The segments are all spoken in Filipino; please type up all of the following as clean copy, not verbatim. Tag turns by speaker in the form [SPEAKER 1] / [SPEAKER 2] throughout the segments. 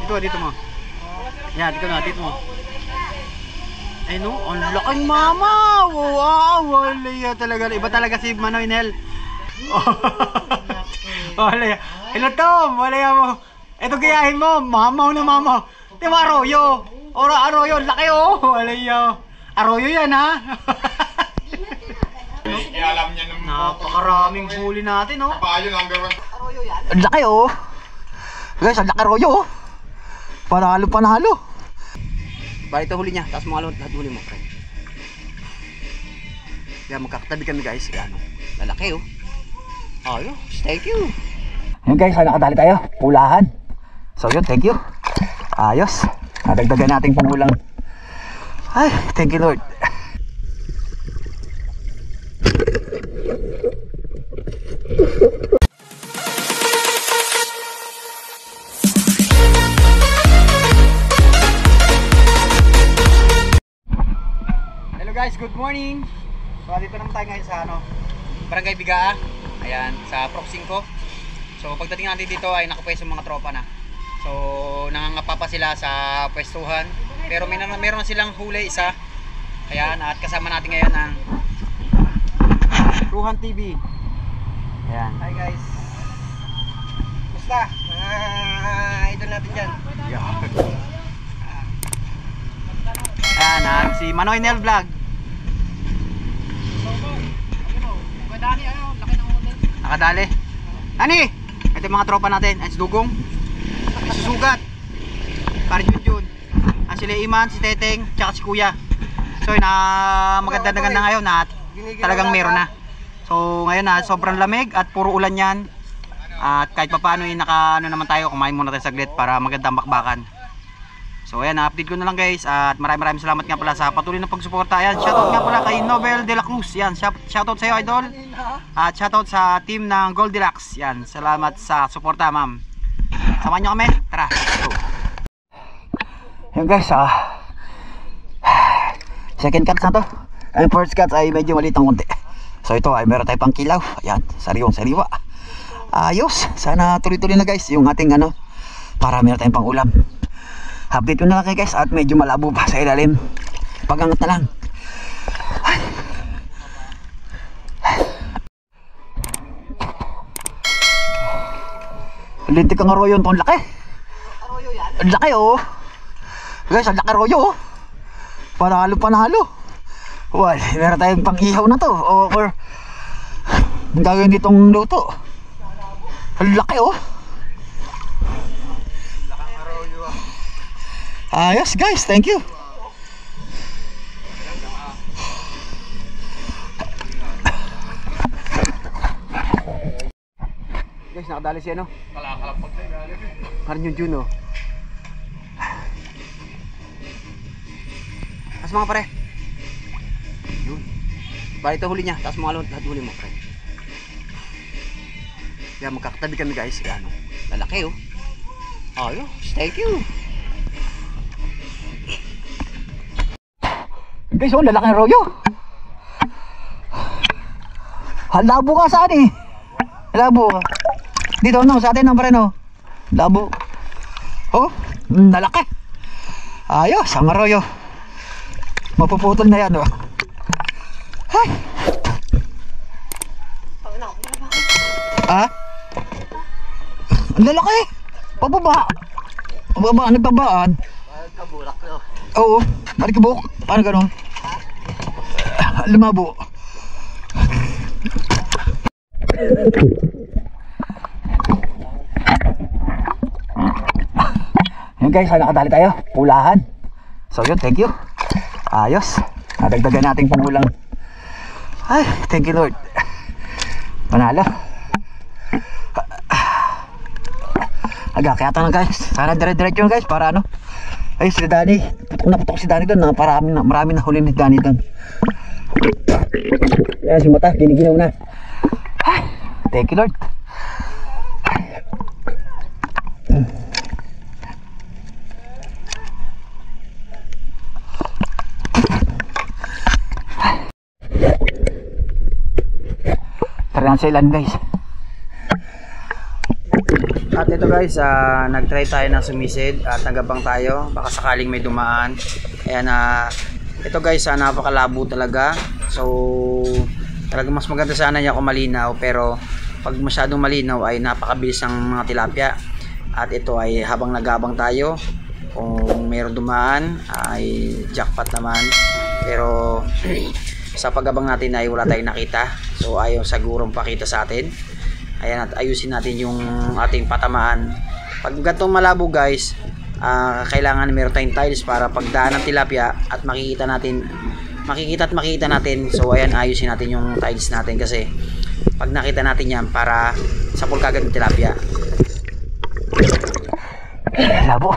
[SPEAKER 1] Dito mo. Yan, dito mo. Ay no, ang laking mama. Wow, wala talaga. Iba talaga si Manoy Nel. Wala. Hello Tom, wala mo. Ito gayahin mo, mamaw na mama. Diba Arroyo? Arroyo, laki oh. Wala yan. Arroyo yan ha.
[SPEAKER 2] Alam niya naman.
[SPEAKER 1] Napakaraming huli natin oh.
[SPEAKER 2] Payo number 1.
[SPEAKER 1] Arroyo yan. Ang laki oh. Guys, ang laki Arroyo oh. Panalo. Bali ito huli niya, tapos mga huli mo. Yan, magkakatabi kami guys. Yan oh. Lalaki oh. Ayos, thank you. Yun guys, nakadali tayo. Pulahan. So yun, thank you. Ayos. Nadagdagan nating pangulang. Ay, thank you Lord. Hello guys, good morning. So dito naman tayo ngayon sa Barangay Bigaa. Ayan, sa Proc 5. So pagdating natin dito ay nakapwesto mga tropa na. So nangangapa pa sila sa pwestuhan. Pero meron na silang huli isa. Ayan, at kasama natin ngayon ang Ruhan TV. Ayan.
[SPEAKER 3] Hi guys. Musta? Idol natin dyan.
[SPEAKER 1] Ayan, si Manoy Nel Vlog. Nakadali. Ani? Ito yung mga tropa natin. Ang si Dugong, si Sugat, Pare Junjun, ang si Leiman, si Teteng, tsaka si Kuya. So maganda ngayon at talagang meron na. So ngayon sobrang lamig at puro ulan yan. At kahit pa paano naman tayo, kumain muna tayo saglit para magandang bakbakan. So ayan, update ko na lang guys. At maraming salamat nga pala sa patuloy na pagsuporta. Ayan, shoutout nga pala kay Nobel de la Cruz. Yan, shoutout sa iyo idol. At shoutout sa team ng Gold Deluxe. Yan, salamat sa suporta ma'am. Samahan nyo kami, tara. Yan guys, second cuts na to. Ang first cuts ay medyo maliit ang konti. So ito ay meron tayo pang kilaw. Ayan, sariwa. Ayos, sana tuloy-tuloy na guys yung ating para meron tayong pang ulam. Update ko na lang kayo guys at medyo malabo pa sa ilalim. Pagangat na lang. Lintik ang arroyo ito, ang laki.
[SPEAKER 3] Arroyo yan?
[SPEAKER 1] Ang laki oh. Guys, ang laki arroyo oh. Panalo. Well, meron tayong pang ihaw na to or ang gagawin ditong luto. Ang laki oh. Ayos guys, thank you. Guys, nakadali siya
[SPEAKER 2] Kalakalampag tayo dali.
[SPEAKER 1] Parang yung Juno. Tapos mga pare. Yun. Bali ito huli niya, tapos mga huli mo pare. Yan, magkakatabi kami guys. Yan oh. Lalaki oh. Ayos, thank you. Guys, lalaki ng royo. Labo ka saan eh. Labo. Dito sa atin pare no. Labo. Oh, lalaki. Ayos, ang royo. Mapuputol na yan oh. Hay. Ang lalaki. Pababa. Nagbabaan.
[SPEAKER 3] Kaburak no.
[SPEAKER 1] Oo, marikibok. Paano gano'n? Lumabo. Yun guys, nakadali tayo. Pulahan. So yun, thank you. Ayos. Nadagdagan nating pangulang. Ay, thank you Lord. Panalo. Agakayata na guys. Sana dire-diretso yun guys para ay si Dani, putok si Dani doon. Marami na huli ni Dani doon. Yan si mata, giniginaw na. Ay, thank you Lord. Tara na sa ilan guys. At ito guys, nag-try tayo ng sumisid at nagabang tayo. Baka sakaling may dumaan. Ayan, ito guys, napakalabo talaga. So, talaga mas maganda sana niya kung malinaw. Pero, pag masyadong malinaw ay napakabilis ng mga tilapia. At ito ay habang nagabang tayo, kung mayroong dumaan ay jackpot naman. Pero, sa pagabang natin ay wala tayong nakita. So, ayaw sigurong pakita sa atin. Ayan, at ayusin natin yung ating patamaan. Pag gantong malabo guys, kailangan meron tayong tiles para pagdaan ng tilapia at makikita natin. So ayan, ayusin natin yung tiles natin kasi pag nakita natin yan, para sa pulkagad ng tilapia. Labo.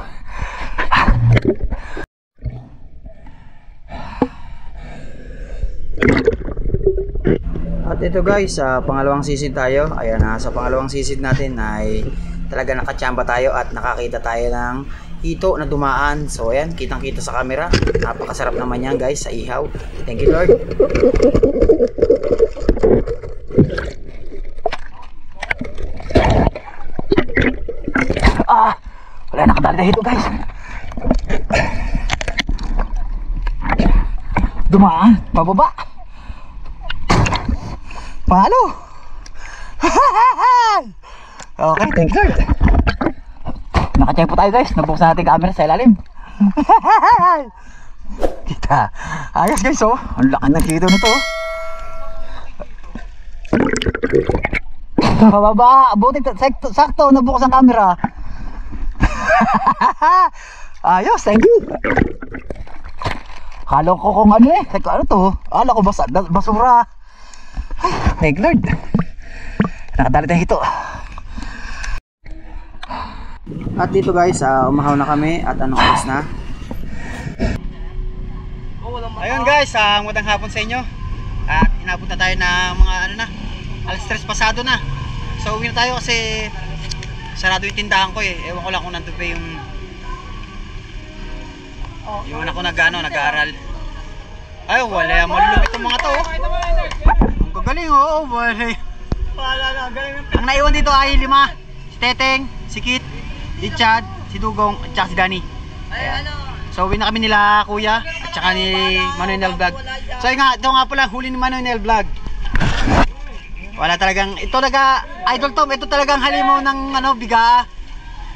[SPEAKER 1] At ito guys, pangalawang sisid tayo. Ayan, sa pangalawang sisid natin ay talaga nakachamba tayo at nakakita tayo ng hito na dumaan. So ayan, kitang kita sa camera. Napakasarap naman yan guys sa ihaw. Thank you Lord. Wala nakadali na hito guys. Dumaan, pababa. Palo. Okay, thank you. Naka-check po tayo guys. Nabuksan natin camera sa ilalim. Kita. Ayos guys oh. Ang laki ng kito nito. Pababa. Buti sakto nabuksan camera. Ayos, thank you. Kala ko kung ano ano to? Kala ko basura. Thank Lord. Nakadali tayo ito. At dito guys, umahaw na kami. At anong oras na? Ayun guys, magandang hapon sa inyo. At inabot na tayo na mga ano na, alas 3 pasado na. So uwi na tayo kasi sarado yung tindahan ko Ewan ko lang kung nandun pa yung anak ko nag-aaral. Ay wala, malulumit yung mga to Galing wala. Ang naiwan dito ay 5. Si Teteng, si Kit, si Chad, si Dugong, at saka si Danny. So uwi na kami nila kuya at saka ni Manuel Vlog. So ito nga pala huli ni Manuel Vlog. Wala talagang, ito talaga Idol Tom, ito talagang halimaw ng biga.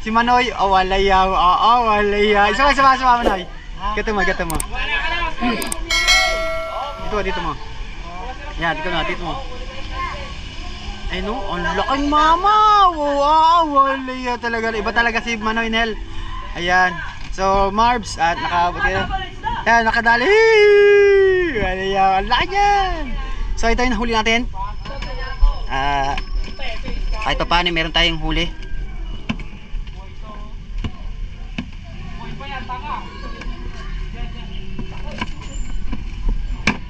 [SPEAKER 1] Si Manoy, wala yaw. Sama Manoy. Gato mo. Dito mo. Yan, dito mo. Ay no, ang laking mama. Wow, wala talaga. Iba talaga si Manoy. Ayan. So, Marbs at nakaabot kayo. Ayan, nakadali. Wala, ang laki yan. So, ito yung huli natin. Kahit pa paano, meron tayong huli.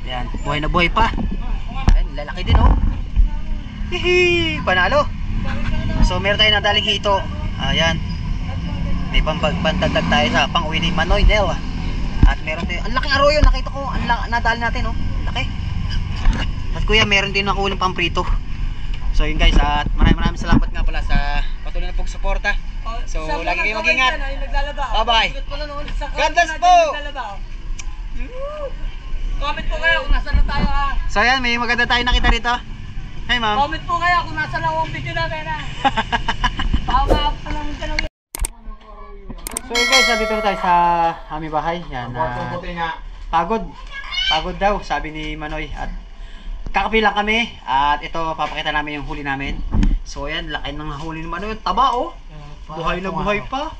[SPEAKER 1] Ayan, buhay na buhay pa. Ayan, lalaki din Hihi, panalo. So meron tayong nadaling hito. Ayan. May pambagdag tayo sa pang-uwi ni Manoy Nel. At meron tayo, ang laking arroyo, nakita ko, nadali natin laki. At kuya, meron din nakuha ng pamprito. So yun guys, at maraming salamat nga pala sa patuloy na pagsuporta. So lagi kayong mag-ingat. Bye bye. God bless po.
[SPEAKER 3] Comment po kayo kung nasa na tayo
[SPEAKER 1] So ayan, may maganda tayo nakita rito. Hey ma'am.
[SPEAKER 3] Comment po kayo kung nasa na ang video natin
[SPEAKER 1] So yun guys, dito na tayo sa aming bahay. Yan, pagod daw, sabi ni Manoy. At kakapilang kami. At ito, papakita namin yung huli namin. So ayan, laki ng huli ni Manoy. Taba buhay na buhay pa.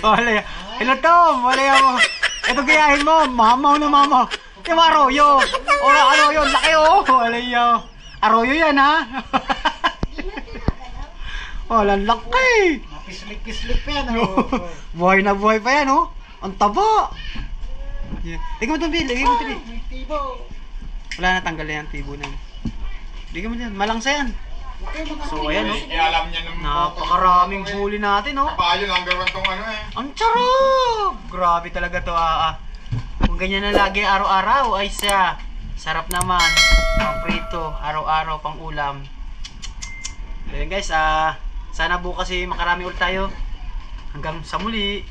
[SPEAKER 1] Wala. Hello Tom, wala mo. Ito gayahin mo, mamaw na mamaw. Yung arroyo. Arroyo, laki wala yun. Arroyo yan wala, laki.
[SPEAKER 3] Pislik pa yan
[SPEAKER 1] Buhay na buhay pa yan Ang taba. Tignan mo ito, Bill. Wala na, tanggal yan, tibo na. Tignan mo yan, malangsa yan. So ayan
[SPEAKER 2] Alam niya
[SPEAKER 1] napakaraming huli natin
[SPEAKER 2] Payo number 1 tong
[SPEAKER 1] Ang sarap! Grabe talaga to Kung ganyan na lagi araw-araw ay sarap naman. Pang prito, araw-araw pang ulam. So yun guys, sana bukas makarami ulit tayo. Hanggang sa muli.